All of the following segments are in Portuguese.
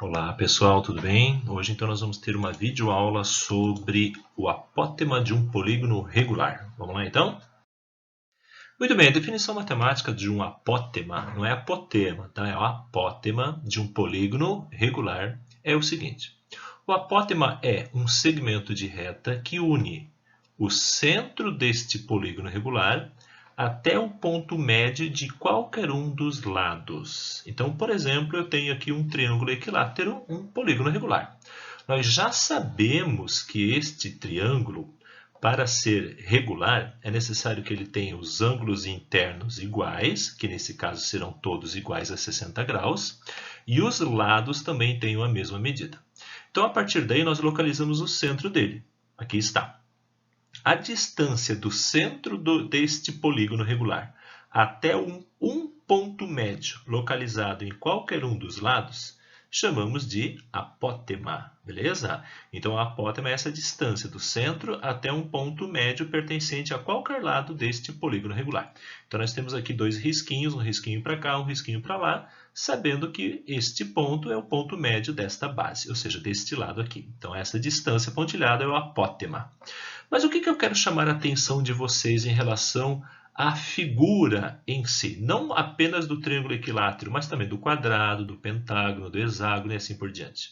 Olá pessoal, tudo bem? Hoje então nós vamos ter uma videoaula sobre o apótema de um polígono regular. Vamos lá então? Muito bem, a definição matemática de um apótema não é apotema, tá? É o apótema de um polígono regular. É o seguinte: o apótema é um segmento de reta que une o centro deste polígono regular até o ponto médio de qualquer um dos lados. Então, por exemplo, eu tenho aqui um triângulo equilátero, um polígono regular. Nós já sabemos que este triângulo, para ser regular, é necessário que ele tenha os ângulos internos iguais, que nesse caso serão todos iguais a 60 graus, e os lados também tenham a mesma medida. Então, a partir daí, nós localizamos o centro dele. Aqui está. A distância do centro deste polígono regular até um ponto médio localizado em qualquer um dos lados, chamamos de apótema, beleza? Então, a apótema é essa distância do centro até um ponto médio pertencente a qualquer lado deste polígono regular. Então, nós temos aqui dois risquinhos, um risquinho para cá, um risquinho para lá, sabendo que este ponto é o ponto médio desta base, ou seja, deste lado aqui. Então, essa distância pontilhada é o apótema. Mas o que eu quero chamar a atenção de vocês em relação à figura em si? Não apenas do triângulo equilátero, mas também do quadrado, do pentágono, do hexágono e assim por diante.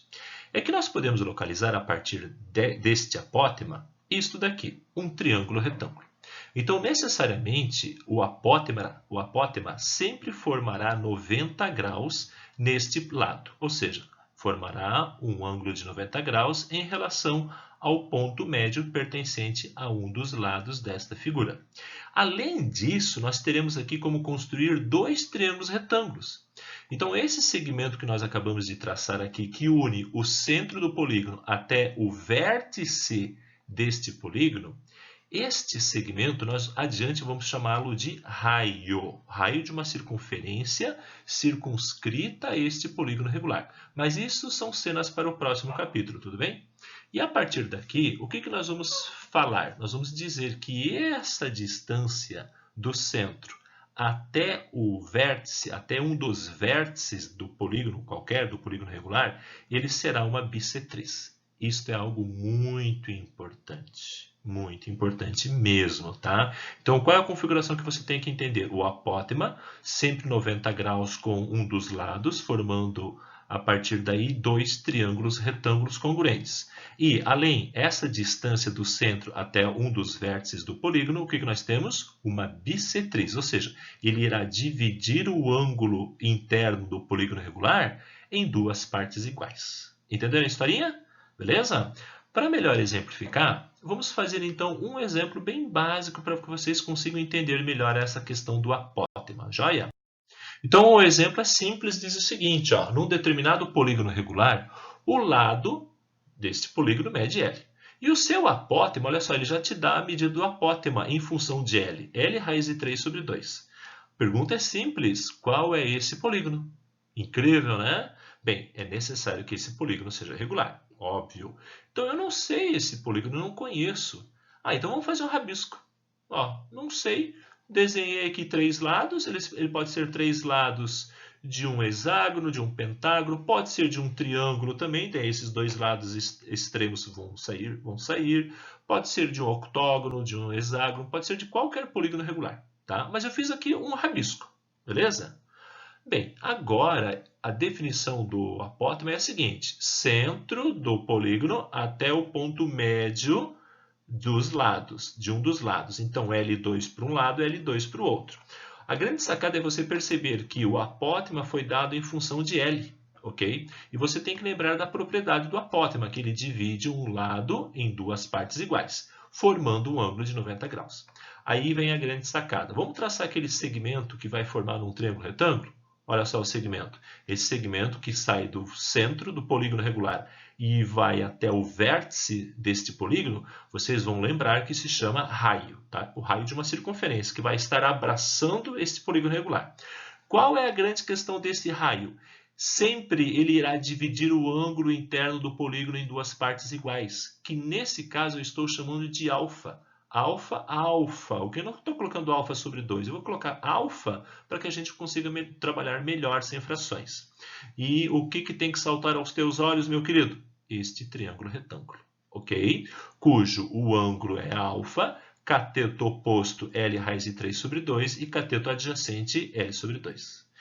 É que nós podemos localizar a partir deste apótema isto daqui, um triângulo retângulo. Então, necessariamente, o apótema sempre formará 90 graus neste lado, ou seja, formará um ângulo de 90 graus em relação ao ponto médio pertencente a um dos lados desta figura. Além disso, nós teremos aqui como construir dois triângulos retângulos. Então, esse segmento que nós acabamos de traçar aqui, que une o centro do polígono até o vértice deste polígono, este segmento, nós adiante vamos chamá-lo de raio. Raio de uma circunferência circunscrita a este polígono regular. Mas isso são cenas para o próximo capítulo, tudo bem? E a partir daqui, o que nós vamos falar? Nós vamos dizer que essa distância do centro até o vértice, até um dos vértices do polígono qualquer, do polígono regular, ele será uma bissetriz. Isto é algo muito importante mesmo, tá? Então, qual é a configuração que você tem que entender? O apótema, sempre 90 graus com um dos lados, formando, a partir daí, dois triângulos retângulos congruentes. E, além essa distância do centro até um dos vértices do polígono, o que nós temos? Uma bissetriz, ou seja, ele irá dividir o ângulo interno do polígono regular em duas partes iguais. Entenderam a historinha? Beleza? Para melhor exemplificar, vamos fazer então um exemplo bem básico para que vocês consigam entender melhor essa questão do apótema, joia? Então o exemplo é simples, diz o seguinte, ó, num determinado polígono regular, o lado deste polígono mede L. E o seu apótema, olha só, ele já te dá a medida do apótema em função de L. L raiz de 3 sobre 2. A pergunta é simples, qual é esse polígono? Incrível, né? Bem, é necessário que esse polígono seja regular, óbvio. Então eu não sei esse polígono, eu não conheço. Então vamos fazer um rabisco. Ó, não sei, desenhei aqui três lados, ele pode ser três lados de um hexágono, de um pentágono, pode ser de um triângulo também, daí esses dois lados extremos vão sair, pode ser de um octógono, de um hexágono, pode ser de qualquer polígono regular, tá? Mas eu fiz aqui um rabisco, beleza? Bem, agora a definição do apótema é a seguinte: centro do polígono até o ponto médio dos lados, de um dos lados. Então, L2 para um lado, L2 para o outro. A grande sacada é você perceber que o apótema foi dado em função de L, ok? E você tem que lembrar da propriedade do apótema, que ele divide um lado em duas partes iguais, formando um ângulo de 90 graus. Aí vem a grande sacada. Vamos traçar aquele segmento que vai formar um triângulo retângulo? Olha só o segmento. Esse segmento que sai do centro do polígono regular e vai até o vértice deste polígono, vocês vão lembrar que se chama raio, tá? O raio de uma circunferência que vai estar abraçando este polígono regular. Qual é a grande questão desse raio? Sempre ele irá dividir o ângulo interno do polígono em duas partes iguais, que nesse caso eu estou chamando de alfa. alfa, alfa. O que eu não estou colocando alfa sobre 2? Eu vou colocar alfa para que a gente consiga trabalhar melhor sem frações. E o que tem que saltar aos teus olhos, meu querido? Este triângulo retângulo, ok? Cujo o ângulo é alfa, cateto oposto L raiz de 3 sobre 2 e cateto adjacente L sobre 2.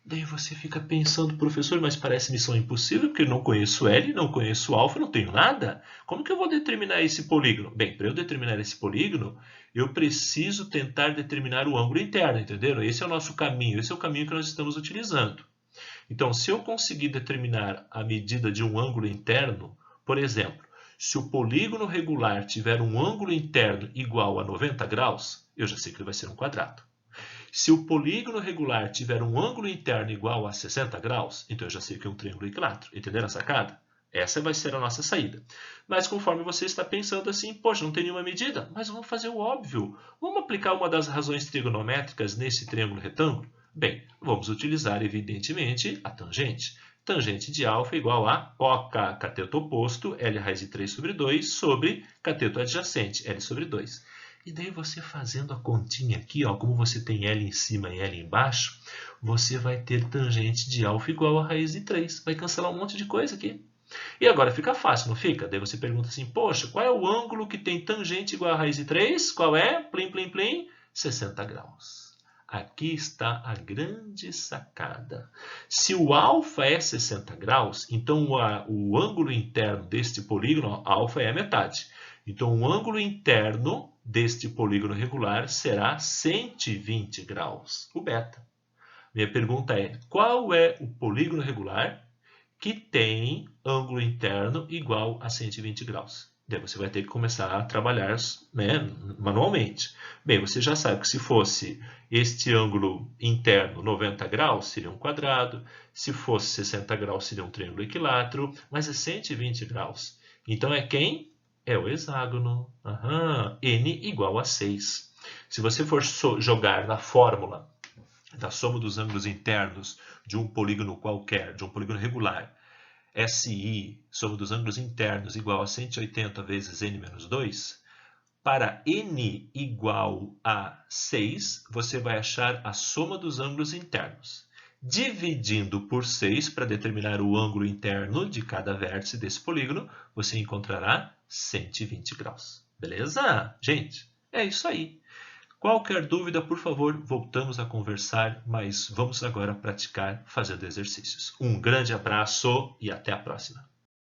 Daí você fica pensando, professor, mas parece missão impossível, porque eu não conheço L, não conheço alfa, não tenho nada. Como que eu vou determinar esse polígono? Bem, para eu determinar esse polígono, eu preciso tentar determinar o ângulo interno, entenderam? Esse é o nosso caminho, esse é o caminho que nós estamos utilizando. Então, se eu conseguir determinar a medida de um ângulo interno, por exemplo, se o polígono regular tiver um ângulo interno igual a 90 graus, eu já sei que ele vai ser um quadrado. Se o polígono regular tiver um ângulo interno igual a 60 graus, então eu já sei que é um triângulo equilátero. Entenderam a sacada? Essa vai ser a nossa saída. Mas conforme você está pensando assim, poxa, não tem nenhuma medida, mas vamos fazer o óbvio. Vamos aplicar uma das razões trigonométricas nesse triângulo retângulo? Bem, vamos utilizar, evidentemente, a tangente. Tangente de alfa igual a coca, cateto oposto, L raiz de 3 sobre 2, sobre cateto adjacente, L sobre 2. E daí você fazendo a continha aqui, ó, como você tem L em cima e L embaixo, você vai ter tangente de alfa igual a raiz de 3. Vai cancelar um monte de coisa aqui. E agora fica fácil, não fica? Daí você pergunta assim, poxa, qual é o ângulo que tem tangente igual a raiz de 3? Qual é? Plim, plim, plim. 60 graus. Aqui está a grande sacada. Se o alfa é 60 graus, então o ângulo interno deste polígono, alfa é a metade. Então, o ângulo interno deste polígono regular será 120 graus, o beta. Minha pergunta é, qual é o polígono regular que tem ângulo interno igual a 120 graus? Daí você vai ter que começar a trabalhar, né, manualmente. Bem, você já sabe que se fosse este ângulo interno 90 graus, seria um quadrado. Se fosse 60 graus, seria um triângulo equilátero. Mas é 120 graus. Então, é quem? É o hexágono. N igual a 6. Se você for jogar na fórmula da soma dos ângulos internos de um polígono qualquer, de um polígono regular, SI, soma dos ângulos internos, igual a 180 vezes N menos 2, para N igual a 6, você vai achar a soma dos ângulos internos. Dividindo por 6 para determinar o ângulo interno de cada vértice desse polígono, você encontrará 120 graus. Beleza? Gente, é isso aí. Qualquer dúvida, por favor, voltamos a conversar, mas vamos agora praticar fazendo exercícios. Um grande abraço e até a próxima.